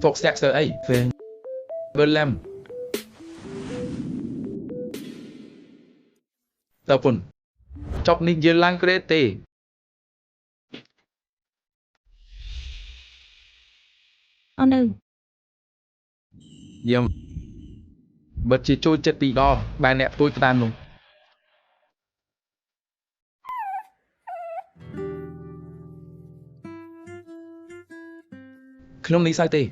Fox Dexter ấy về Berlem tập phun chọc ninh dưa lang kê tê Honor Diệm bật chỉ trôi chết bị đo bài nẹp tôi tan luôn không lý sai tê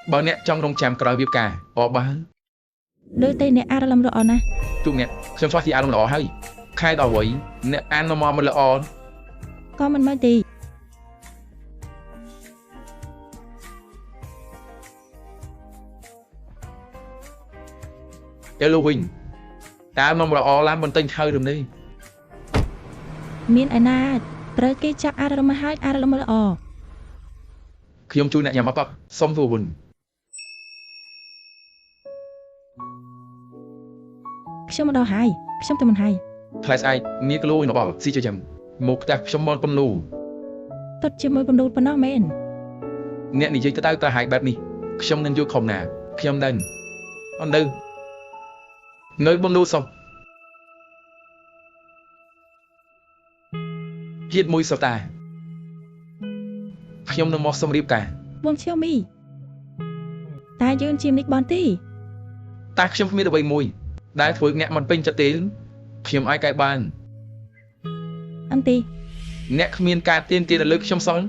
bao nẹp trong đồng chạm cờ viết cả ở bán đôi tay nè ara làm rõ nè chụp nẹp xem xoát thì ăn lỏ hay khai đỏ với nẹp ăn nó mò một lọ con mình mới đi Halloween ta nó một lọ làm bên tinh hơi rồi đi miên ai na trời kia chắc ara làm hai ara làm rõ khi ông chui nẹp nhà mắt tóc xong vừa buồn xong mà đâu hay xong tụi mình hay Class ai ní cái lôi nó bảo si chơi chậm một tập xong mòn con lù tốt chưa mới bấm đôi bấm nó men nè ní chơi ta hại bẹp ní xong nên vô không nè khi ông đần ông đần nơi bấm lù xong hiết mùi sao ta khi ông nó mò xong điệp cả បងឈៀវមីតែយើងជានិកបនទី taខ្ញុំមានអ្វីមួយដែលធ្វើអ្នកមិនពេញចិត្តទេខ្ញុំអាចកែបាន អន្ទី អ្នកគ្មានការទៀមទាត់លើខ្ញុំសោះ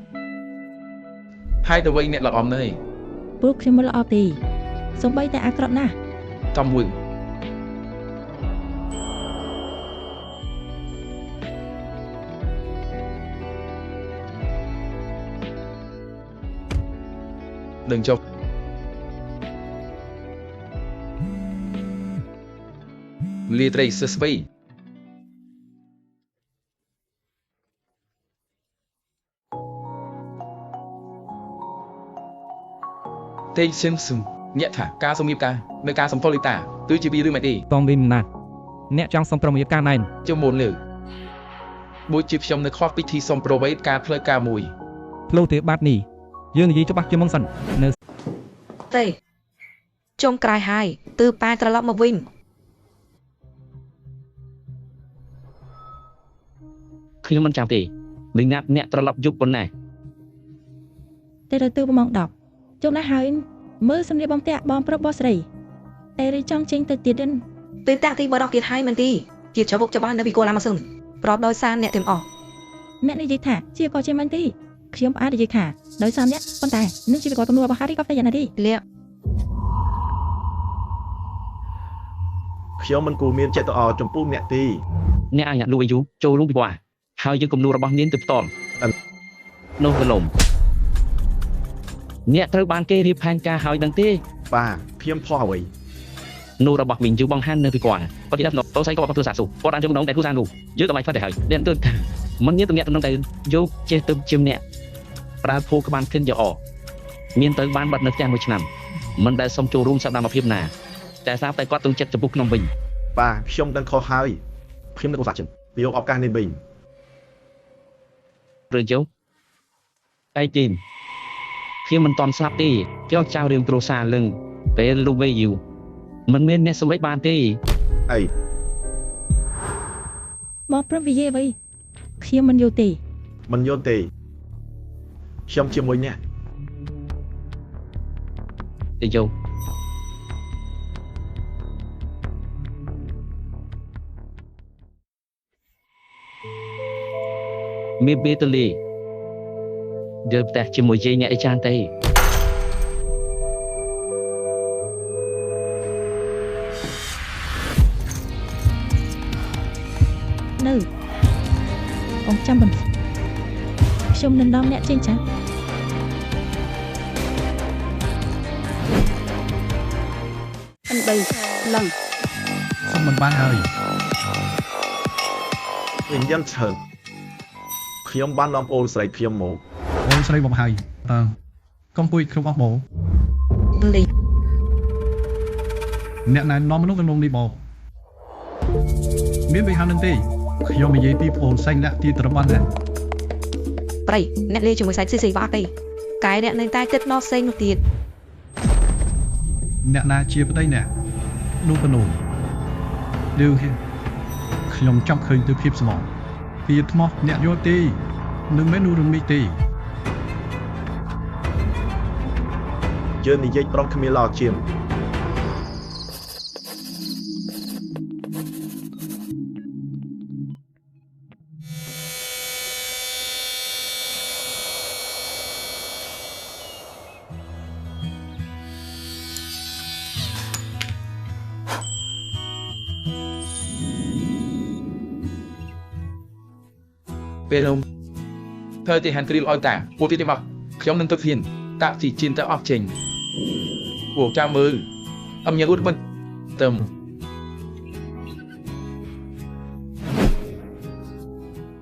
ហើយទៅវិញអ្នកល្អអំនេះ ព្រោះខ្ញុំមិនល្អទីសូម្បីតែអាក្រក់ណាស់ ចំមួយđừng chọc lia tray sơ spay tên xem sừng nhẹ thả ca sông nghiệp ca nơi ca sông phô ta tôi chỉ bị đưa mày đi តងវិញណាស់អ្នកចង់សុំប្រមូលការណែន cho môn lử bôi chip trong nơi khoác PT sông pro với ca phơi ca mùi ផ្លូវទេបាត់នេះយើងនិយាយច្បាស់ជាមុនសិននៅ ទេចុងក្រោយហើយទើបប៉ែត្រឡប់មកវិញ ខ្ញុំមិនចាំទេលេងណាត់អ្នកត្រឡប់យប់ប៉ុណ្ណា តែទៅម៉ោង 10 ជុំណាស់ហើយមើលសំលៀកបំពាក់បងប្រុសបោះស្រីតែរីចង់ចេញទៅទៀត ពេលតាក់ទីបរោះទៀតហើយមែនទីជាច្បុកច្បាននៅពីគោឡាម៉ាសឹងប្រອບដោយសារអ្នកទាំងអស់ អ្នកនិយាយថាជាក៏ជាមិនទីខ្ញុំអាចនិយាយថាដោយសារអ្នកប៉ុន្តែនឹងជីវិតក៏ទំនួលរបស់ហារីក៏ផ្ទៃយ៉ាងណាទី លាក់ ខ្ញុំមិនគួរមានចិត្តល្អចំពោះអ្នកទេ អ្នកអាចលួចយូចូលរួមពីបោះហើយយើងគំនូររបស់នាងទៅផ្ទាល់នោះក៏លំអ្នកត្រូវបានគេរៀបផែនការហើយដឹងទេ បាទខ្ញុំផុសអ្វី នូររបស់វិញយូបង្ហាញនៅពីគាត់គាត់ទីដល់តោសៃក៏បទូរស័ព្ទស៊ូគាត់អាចជុំក្នុងតែទូរស័ព្ទនោះយើងក៏បាច់ផ្ទះទៅហើយអ្នកទៅមិនមានទំនាក់ទំនងតែយកចេះទៅជិមអ្នកប្រើភូក្បានឃើញយកមានទៅបានបាត់នៅផ្ទះមួយឆ្នាំមិនដែលសុំចូលរួមសកម្មភាពណាតែស្រាប់តែគាត់ទងចិត្តចំពោះខ្ញុំវិញ បាទខ្ញុំដឹងខុសហើយខ្ញុំនឹងឧស្សាហ៍ជិនយកឱកាសនេះវិញ រឿងជោឯទីមខ្ញុំមិនតន់ស្លាប់ទេខ្ញុំចៅរឿងគ្រួសារលឹងពេលលោកវេយូមិនមានអ្នកសម្រេចបានទេ អី មកព្រឹកវិយាអ្វីខ្ញុំមិនយល់ទេ មិនយល់ទេខ្ញុំជាមួយអ្នក ទៅជោមានបេតលីដើរផ្ទះជាមួយយាយអ្នកអីចានទេ នៅបងចាំបន្តិចខ្ញុំនឹងនាំអ្នកចេញចា អន្ដីឡឹង សុំមិនបានហើយ វិញយ៉ាងឆើតខ្ញុំបាននាំអូនស្រីខ្ញុំមក អូនស្រីបំហើយតើកុំពួយគ្រប់អស់បង លី អ្នកណែនាំមនុស្សក្នុងនេះបងមានវិហារនឹងទេខ្ញុំនិយាយពីប្អូនសេងអ្នកទីត្របានដែរ ប្រៃអ្នកលេជាមួយសាច់ស៊ីស៊ីបាក់ទេកែអ្នកនៅតែទឹកណោះផ្សេងនោះទៀត អ្នកណាជាប្តីអ្នកនោះបនូឌឺខ្ញុំចង់ឃើញទៅភាពស្មោះភាពថ្មោះអ្នកយល់ទេនឹងមែននោះរំមីទេ យើងនិយាយប្រុងគ្មានឡោជាម ពេលនោះធ្វើទីហានគ្រីលឲ្យតាពួកទីមកខ្ញុំនឹងទៅហ៊ានតាក់ជីជិនទៅអស់ចេញពួកចាំមើលអំញ៉ាងអ៊ុតមិនទៅ